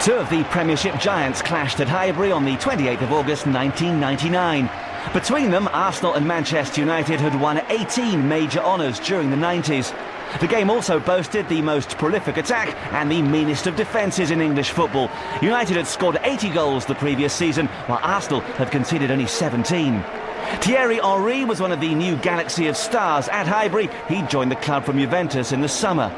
Two of the Premiership giants clashed at Highbury on the 28th of August 1999. Between them, Arsenal and Manchester United had won 18 major honours during the 90s. The game also boasted the most prolific attack and the meanest of defences in English football. United had scored 80 goals the previous season, while Arsenal had conceded only 17. Thierry Henry was one of the new galaxy of stars at Highbury. He joined the club from Juventus in the summer.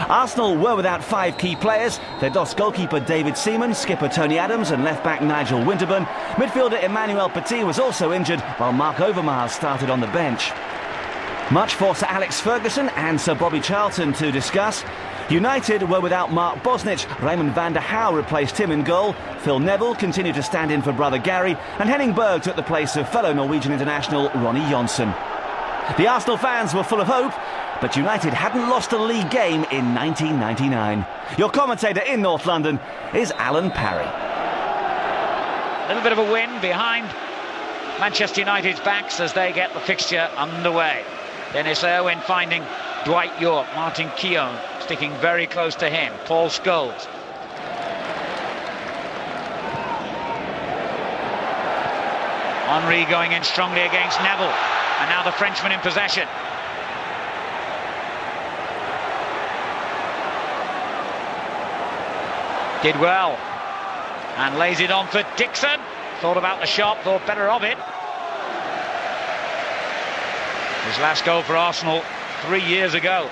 Arsenal were without five key players. They'd lost goalkeeper David Seaman, skipper Tony Adams and left-back Nigel Winterburn. Midfielder Emmanuel Petit was also injured, while Mark Overmars started on the bench. Much for Sir Alex Ferguson and Sir Bobby Charlton to discuss. United were without Mark Bosnich. Raymond van der Hauw replaced him in goal. Phil Neville continued to stand in for brother Gary, and Henning Berg took the place of fellow Norwegian international Ronny Johnsen. The Arsenal fans were full of hope, but United hadn't lost a league game in 1999. Your commentator in North London is Alan Parry. A little bit of a win behind Manchester United's backs as they get the fixture underway. Dennis Irwin finding Dwight York, Martin Keown sticking very close to him, Paul Scholes. Henry going in strongly against Neville, and now the Frenchman in possession. Did well, and lays it on for Dixon. Thought about the shot, thought better of it. His last goal for Arsenal 3 years ago.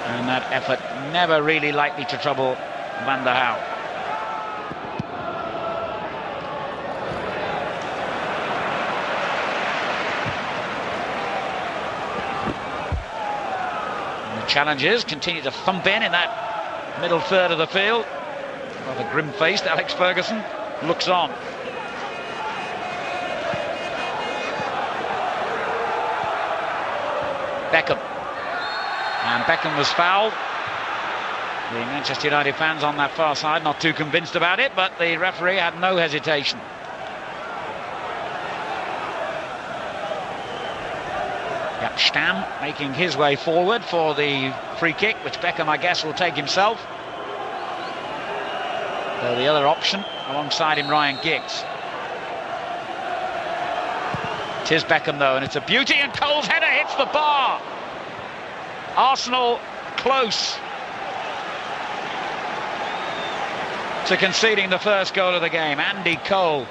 And that effort never really likely to trouble Van der Hauw. Challengers continue to thump in that middle third of the field. Rather grim-faced Alex Ferguson looks on. Beckham. And Beckham was fouled. The Manchester United fans on that far side not too convinced about it, but the referee had no hesitation. Stam making his way forward for the free kick, which Beckham, I guess, will take himself. So the other option alongside him, Ryan Giggs. It is Beckham though, and it's a beauty, and Cole's header hits the bar. Arsenal close to conceding the first goal of the game. Andy Cole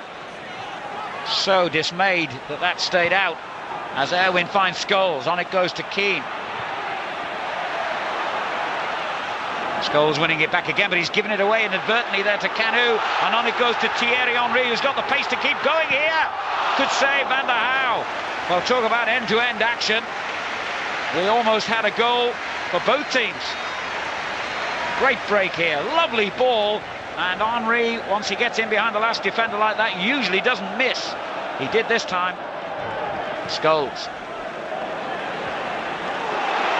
so dismayed that that stayed out. As Irwin finds Scholes, on it goes to Keane. Scholes winning it back again, but he's given it away inadvertently there to Canu, and on it goes to Thierry Henry, who's got the pace to keep going here. Could save Van der Hauw. Well, talk about end-to-end action. We almost had a goal for both teams. Great break here, lovely ball, and Henry, once he gets in behind the last defender like that, usually doesn't miss. He did this time. Scholes.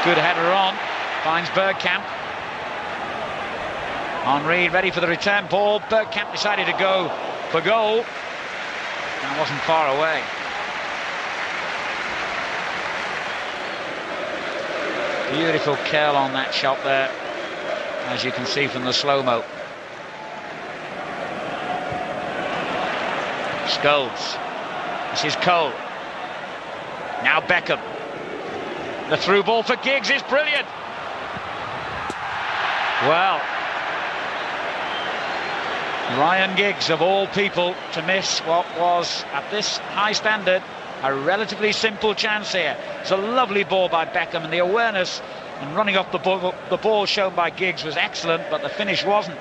Good header on, finds Bergkamp. Henry ready for the return ball. Bergkamp decided to go for goal and wasn't far away. Beautiful curl on that shot there, as you can see from the slow-mo. Scholes. This is Cole. Now Beckham. The through ball for Giggs is brilliant. Well, Ryan Giggs, of all people, to miss what was, at this high standard, a relatively simple chance here. It's a lovely ball by Beckham, and the awareness and running off the ball shown by Giggs was excellent, but the finish wasn't.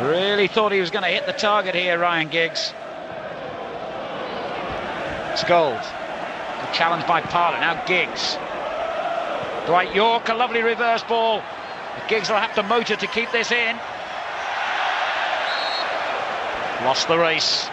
Really thought he was going to hit the target here, Ryan Giggs. Scholes. The challenge by Parler. Now Giggs. Dwight York, a lovely reverse ball. But Giggs will have to motor to keep this in. Lost the race.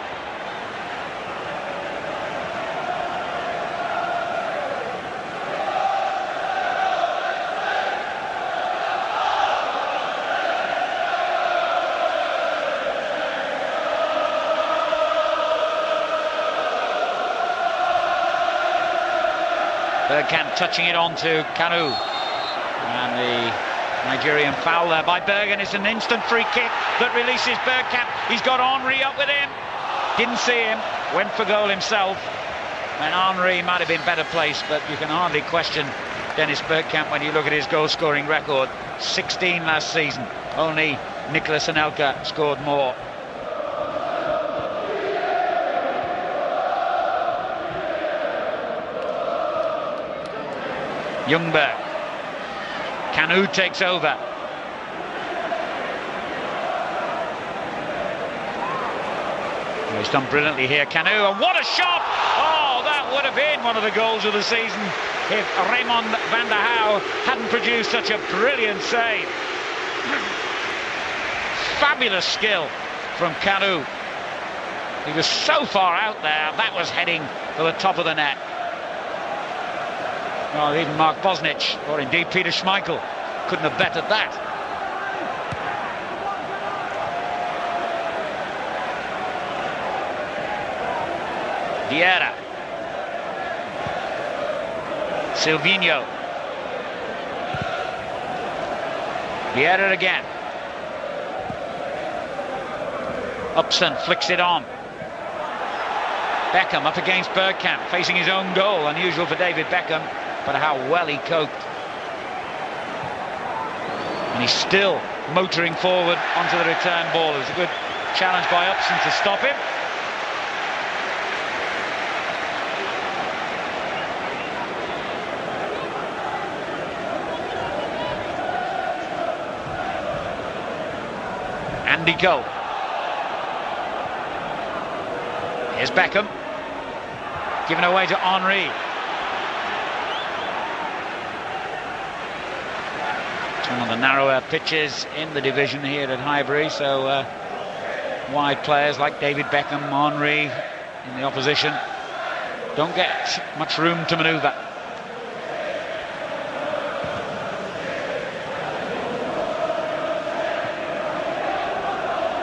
Bergkamp touching it on to Kanu. And the Nigerian foul there by Bergen. It's an instant free kick that releases Bergkamp. He's got Henry up with him. Didn't see him. Went for goal himself. And Henry might have been better placed, but you can hardly question Dennis Bergkamp when you look at his goal-scoring record. 16 last season. Only Nicholas Anelka scored more. Ljungberg. Kanu takes over. Well, he's done brilliantly here, Kanu, and what a shot! Oh, that would have been one of the goals of the season if Raymond van der Houw hadn't produced such a brilliant save. Fabulous skill from Kanu. He was so far out there, that was heading for the top of the net. Oh, even Mark Bosnich, or indeed Peter Schmeichel, couldn't have bettered that. Vieira. Silvinho. Vieira again. Upson flicks it on. Beckham up against Bergkamp, facing his own goal. Unusual for David Beckham, but how well he coped. And he's still motoring forward onto the return ball. It was a good challenge by Upson to stop him. Andy Cole. Here's Beckham. Given away to Henry. It's one of the narrower pitches in the division here at Highbury, so wide players like David Beckham, Henry in the opposition don't get much room to manoeuvre.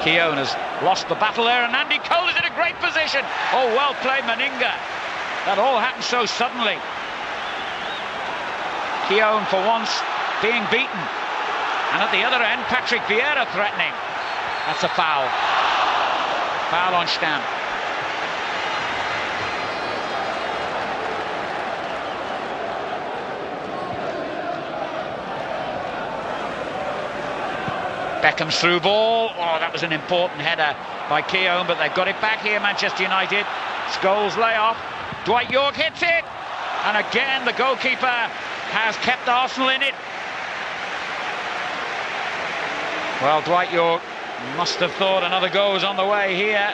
Keown has lost the battle there, and Andy Cole is in a great position. Oh, well played, Meninga. That all happened so suddenly. Keown, for once, being beaten. And at the other end, Patrick Vieira threatening. That's a foul. Foul on Stam. Beckham's through ball. Oh, that was an important header by Keown, but they've got it back here, Manchester United. Scholes lay off. Dwight York hits it. And again, the goalkeeper has kept Arsenal in it. Well, Dwight York must have thought another goal was on the way here.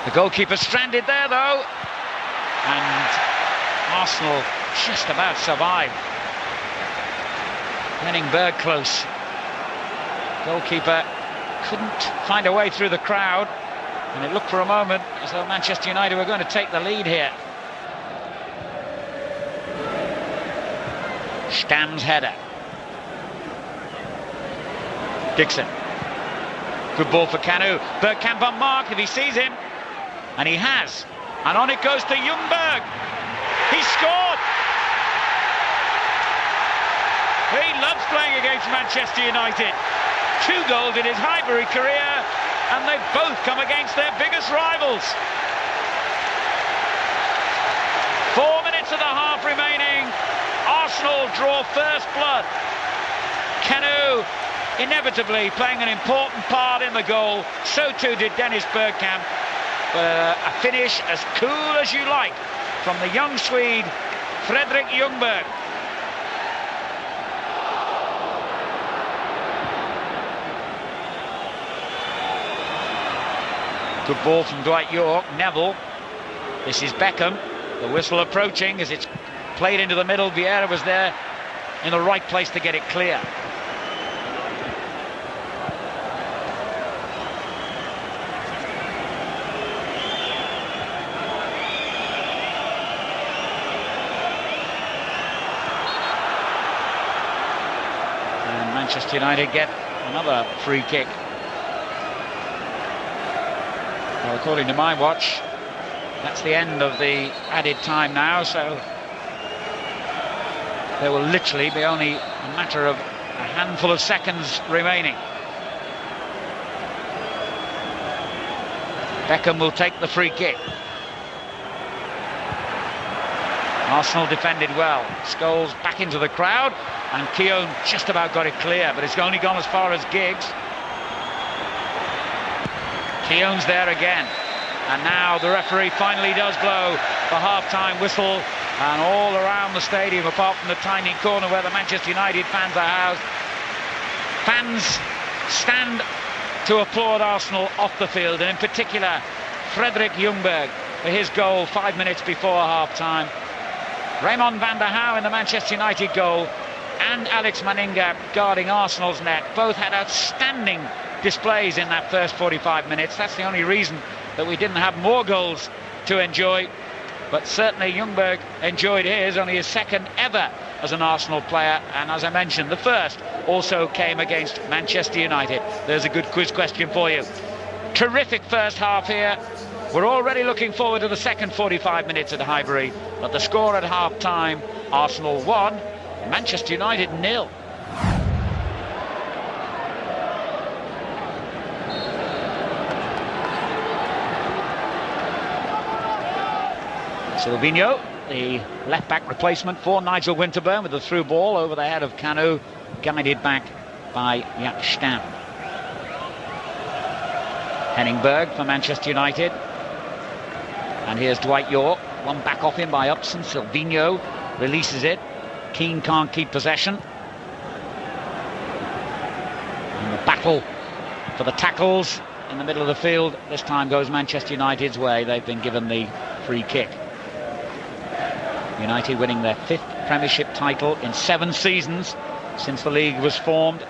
The goalkeeper stranded there, though. And Arsenal just about survived. Henning Berg close. Goalkeeper couldn't find a way through the crowd, and it looked for a moment as though Manchester United were going to take the lead here. Stam's header. Dixon. Good ball for Kanu. Bergkamp on mark if he sees him. And he has. And on it goes to Ljungberg. He scored! He loves playing against Manchester United. 2 goals in his Highbury career, and they've both come against their biggest rivals. 4 minutes of the half remaining. Arsenal draw first blood. Kanu inevitably playing an important part in the goal. So too did Dennis Bergkamp. A finish as cool as you like from the young Swede, Fredrik Ljungberg. Good ball from Dwight York. Neville. This is Beckham. The whistle approaching as it's played into the middle. Vieira was there in the right place to get it clear. Manchester United get another free kick. Well, according to my watch, that's the end of the added time now, so there will literally be only a matter of a handful of seconds remaining. Beckham will take the free kick. Arsenal defended well. Scholes back into the crowd, and Keown just about got it clear, but it's only gone as far as Giggs. Keown's there again, and now the referee finally does blow the half-time whistle, and all around the stadium, apart from the tiny corner where the Manchester United fans are housed, fans stand to applaud Arsenal off the field, and in particular Frederik Ljungberg for his goal 5 minutes before half-time. Raymond van der Hauw in the Manchester United goal, and Alex Manninga guarding Arsenal's net. Both had outstanding displays in that first 45 minutes. That's the only reason that we didn't have more goals to enjoy. But certainly Ljungberg enjoyed his, only his second ever as an Arsenal player. And as I mentioned, the first also came against Manchester United. There's a good quiz question for you. Terrific first half here. We're already looking forward to the second 45 minutes at Highbury. But the score at half-time, Arsenal 1, Manchester United 0. Silvinho, the left-back replacement for Nigel Winterburn, with the through ball over the head of Kanu, guided back by Jaap Stam. Henningberg for Manchester United. And here's Dwight York, one back off him by Upson. Silvinho releases it. Keane can't keep possession. And the battle for the tackles in the middle of the field this time goes Manchester United's way. They've been given the free kick. United winning their 5th Premiership title in 7 seasons since the league was formed,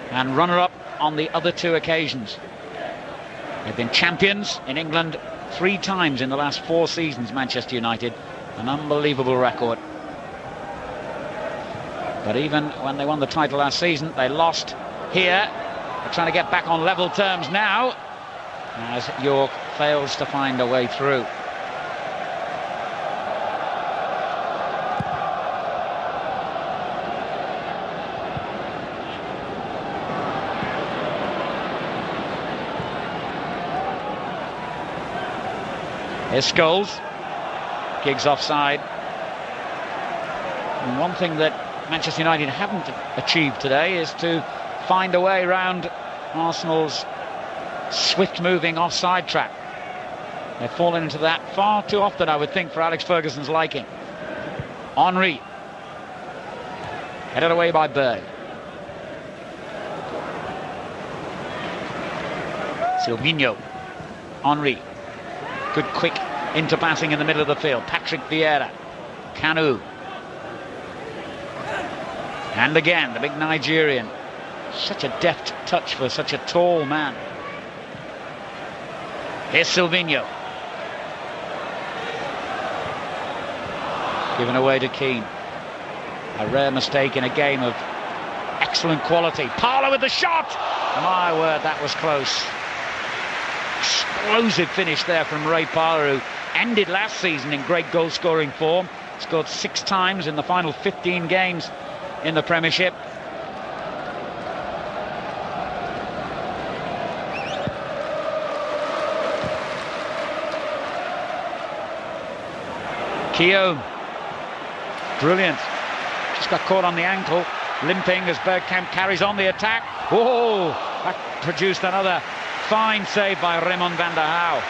and runner-up on the other 2 occasions. They've been champions in England 3 times in the last 4 seasons, Manchester United. An unbelievable record. But even when they won the title last season, they lost here. They're trying to get back on level terms now, as York fails to find a way through. Here's Scholes. Giggs offside. And one thing that Manchester United haven't achieved today is to find a way around Arsenal's swift-moving offside trap. They've fallen into that far too often, I would think, for Alex Ferguson's liking. Henry. Headed away by Berg. Silvinho. Henry. Good quick interpassing in the middle of the field. Patrick Vieira. Kanu. And again, the big Nigerian. Such a deft touch for such a tall man. Here's Silvinho. Given away to Keane. A rare mistake in a game of excellent quality. Parlour with the shot! My word, that was close. Explosive finish there from Ray Parlour, who ended last season in great goal-scoring form. Scored 6 times in the final 15 games in the Premiership. Keown. Brilliant. Just got caught on the ankle. Limping as Bergkamp carries on the attack. Whoa! That produced another fine save by Raymond van der Hauw.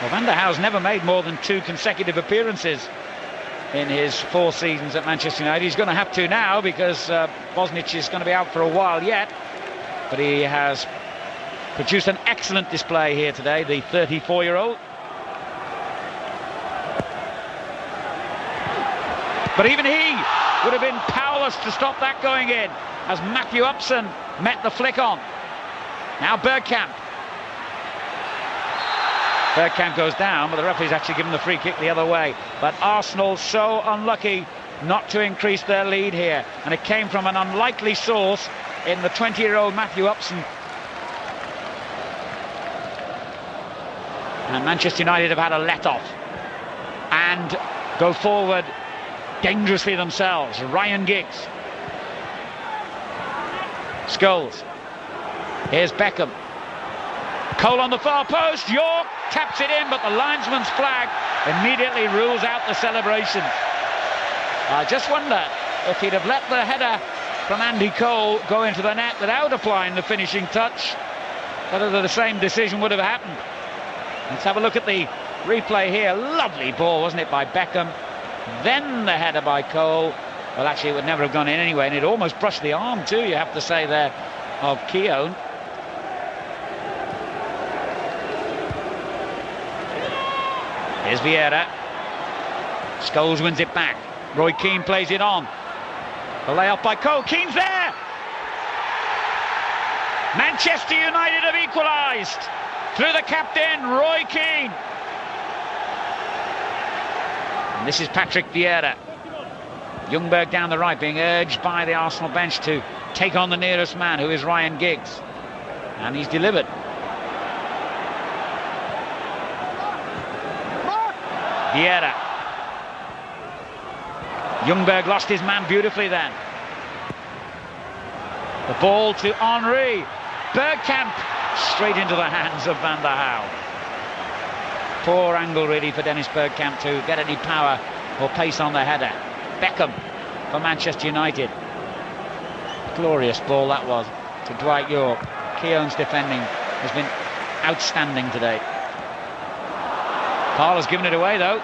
Well, van der Hauw's never made more than 2 consecutive appearances in his 4 seasons at Manchester United. He's going to have to now, because Bosnich is going to be out for a while yet. But he has produced an excellent display here today, the 34-year-old. But even he would have been powerless to stop that going in, as Matthew Upson met the flick on. Now Bergkamp. Bergkamp goes down, but the referee's actually given the free kick the other way. But Arsenal so unlucky not to increase their lead here. And it came from an unlikely source in the 20-year-old Matthew Upson. And Manchester United have had a let-off and go forward dangerously themselves. Ryan Giggs. Scholes. Here's Beckham. Cole on the far post. York taps it in, but the linesman's flag immediately rules out the celebration. I just wonder if he'd have let the header from Andy Cole go into the net without applying the finishing touch, whether the same decision would have happened. Let's have a look at the replay here. Lovely ball, wasn't it, by Beckham? Then the header by Cole. Well, actually, it would never have gone in anyway, and it almost brushed the arm too, you have to say, there, of Keown. Here's Vieira. Scholes wins it back. Roy Keane plays it on. The lay-off by Cole. Keane's there! Manchester United have equalised through the captain, Roy Keane. And this is Patrick Vieira. Ljungberg down the right, being urged by the Arsenal bench to take on the nearest man, who is Ryan Giggs. And he's delivered. Vieira. Ljungberg lost his man beautifully then. The ball to Henry. Bergkamp straight into the hands of Van der Hau. Poor angle really for Dennis Bergkamp to get any power or pace on the header. Beckham for Manchester United. Glorious ball that was to Dwight York. Keown's defending has been outstanding today. Parler's given it away though.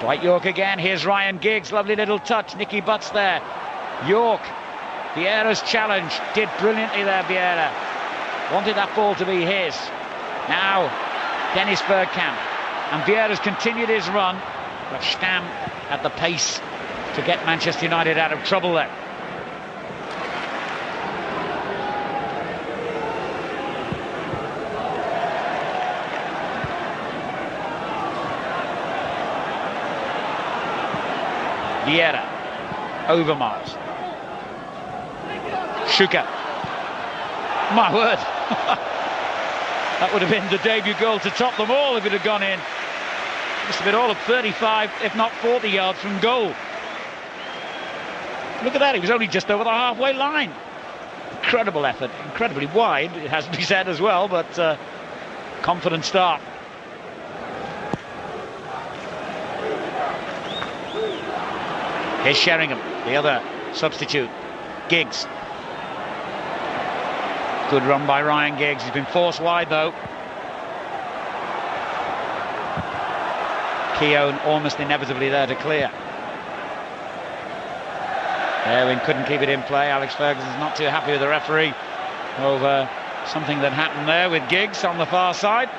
Dwight York again. Here's Ryan Giggs. Lovely little touch. Nicky Butt's there. York. Vieira's challenge. Did brilliantly there, Vieira. Wanted that ball to be his. Now, Dennis Bergkamp. And Vieira's continued his run. But Stam had the pace to get Manchester United out of trouble there. Vieira, Overmars, Schuka. My word, that would have been the debut goal to top them all if it had gone in. Must have been all of 35, if not 40 yards from goal. Look at that, he was only just over the halfway line. Incredible effort, incredibly wide, it has to be said as well, but confident start. Here's Sheringham, the other substitute. Giggs. Good run by Ryan Giggs. He's been forced wide though. Keown almost inevitably there to clear. Erwin couldn't keep it in play. Alex Ferguson's not too happy with the referee over something that happened there with Giggs on the far side.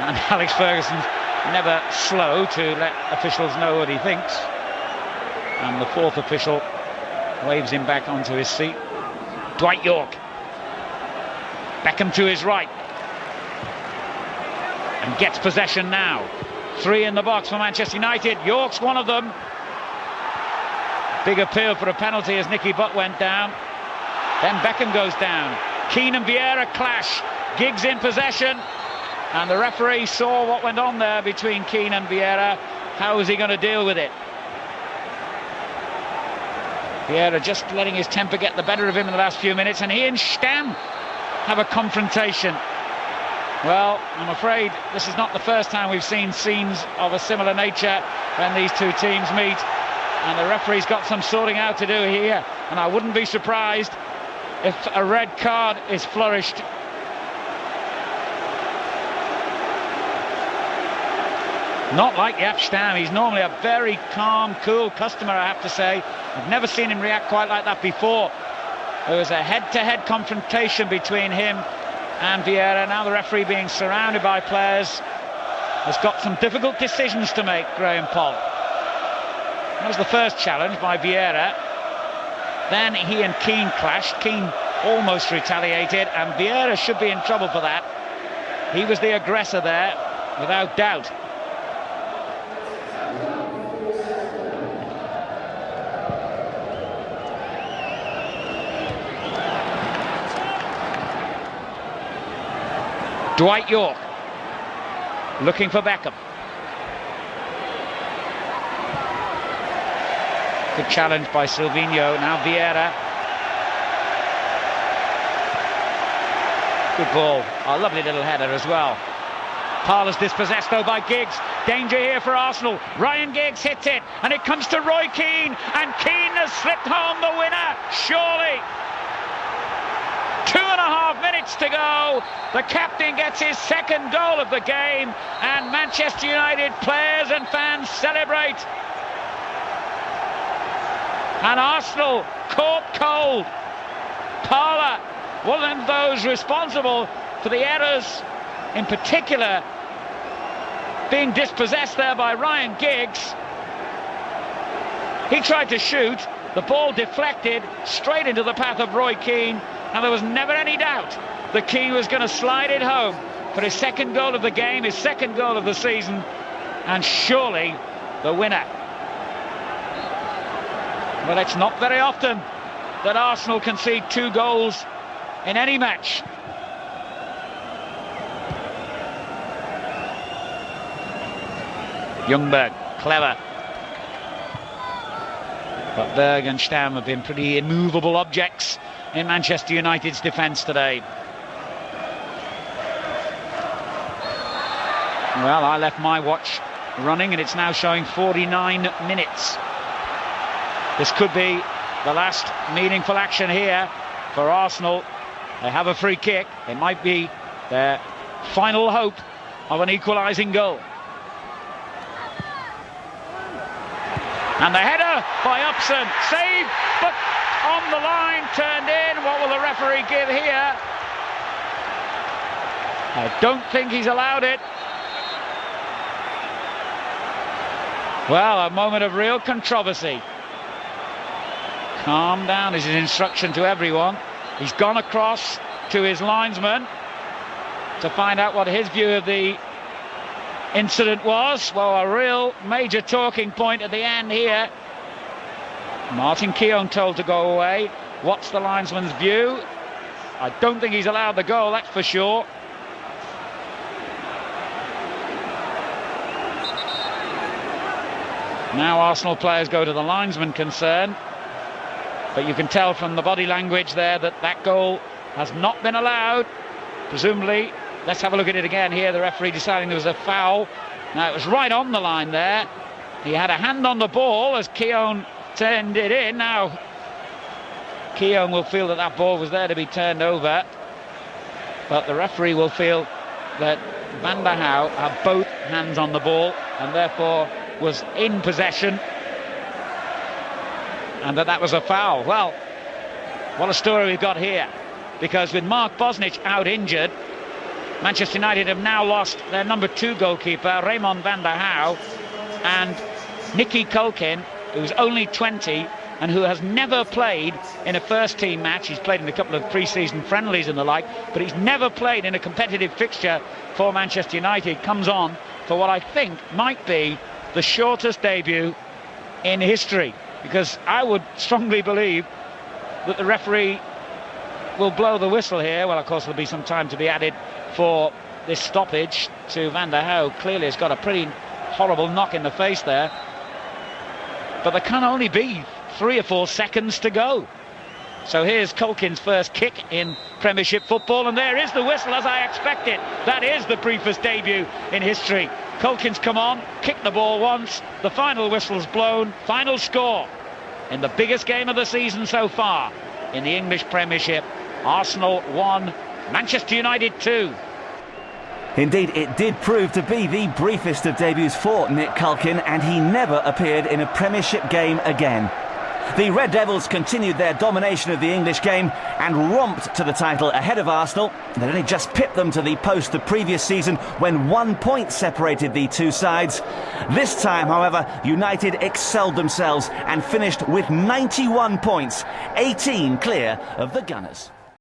And Alex Ferguson's never slow to let officials know what he thinks. And the fourth official waves him back onto his seat. Dwight York. Beckham to his right. And gets possession now. 3 in the box for Manchester United. York's one of them. Big appeal for a penalty as Nicky Butt went down. Then Beckham goes down. Keane and Vieira clash. Giggs in possession. And the referee saw what went on there between Keane and Vieira. How is he going to deal with it? Vieira just letting his temper get the better of him in the last few minutes, and he and Stam have a confrontation. Well, I'm afraid this is not the first time we've seen scenes of a similar nature when these two teams meet, and the referee's got some sorting out to do here, and I wouldn't be surprised if a red card is flourished. Not like Jaap Stam. He's normally a very calm, cool customer, I have to say. I've never seen him react quite like that before. There was a head-to-head confrontation between him and Vieira. Now the referee, being surrounded by players, has got some difficult decisions to make, Graham Poll. That was the first challenge by Vieira. Then he and Keane clashed. Keane almost retaliated, and Vieira should be in trouble for that. He was the aggressor there, without doubt. Dwight York looking for Beckham. Good challenge by Silvinho. Now Vieira. Good ball. A lovely little header as well. Parler's dispossessed though by Giggs. Danger here for Arsenal. Ryan Giggs hits it, and it comes to Roy Keane, and Keane has slipped home the winner, surely. 2.5 minutes to go. The captain gets his second goal of the game, and Manchester United players and fans celebrate. And Arsenal caught cold. Parler, one of those responsible for the errors, in particular being dispossessed there by Ryan Giggs. He tried to shoot, the ball deflected straight into the path of Roy Keane, and there was never any doubt that Keane was going to slide it home for his second goal of the game, his second goal of the season, and surely the winner. Well, it's not very often that Arsenal concede 2 goals in any match. Ljungberg, clever. But Berg and Stam have been pretty immovable objects in Manchester United's defence today. Well, I left my watch running and it's now showing 49 minutes. This could be the last meaningful action here for Arsenal. They have a free kick. It might be their final hope of an equalising goal. And the header by Upson, saved, but on the line, turned in. What will the referee give here? I don't think he's allowed it. Well, a moment of real controversy. Calm down is his instruction to everyone. He's gone across to his linesman to find out what his view of the incident was. Well, a real major talking point at the end here. Martin Keown told to go away. What's the linesman's view? I don't think he's allowed the goal, that's for sure. Now Arsenal players go to the linesman concerned, but you can tell from the body language there that that goal has not been allowed. Presumably, let's have a look at it again here. The referee deciding there was a foul. Now, it was right on the line there. He had a hand on the ball as Keown turned it in. Now, Keown will feel that that ball was there to be turned over, but the referee will feel that Van der Hau had both hands on the ball and therefore was in possession, and that was a foul. Well, what a story we've got here, because with Mark Bosnich out injured, Manchester United have now lost their number 2 goalkeeper, Raymond van der Hau, and Nicky Culkin, who's only 20 and who has never played in a first-team match. He's played in a couple of pre-season friendlies and the like, but he's never played in a competitive fixture for Manchester United. Comes on for what I think might be the shortest debut in history, because I would strongly believe that the referee will blow the whistle here. Well, of course, there'll be some time to be added for this stoppage to Van der Hau. Clearly has got a pretty horrible knock in the face there, but there can only be 3 or 4 seconds to go. So here's Culkin's first kick in Premiership football, and there is the whistle as I expected. That is the briefest debut in history. Culkin's come on, kicked the ball once, the final whistle's blown. Final score in the biggest game of the season so far in the English Premiership: Arsenal 1, Manchester United 2. Indeed, it did prove to be the briefest of debuts for Nick Culkin, and he never appeared in a Premiership game again. The Red Devils continued their domination of the English game and romped to the title ahead of Arsenal. They'd only just pipped them to the post the previous season when 1 point separated the two sides. This time, however, United excelled themselves and finished with 91 points, 18 clear of the Gunners.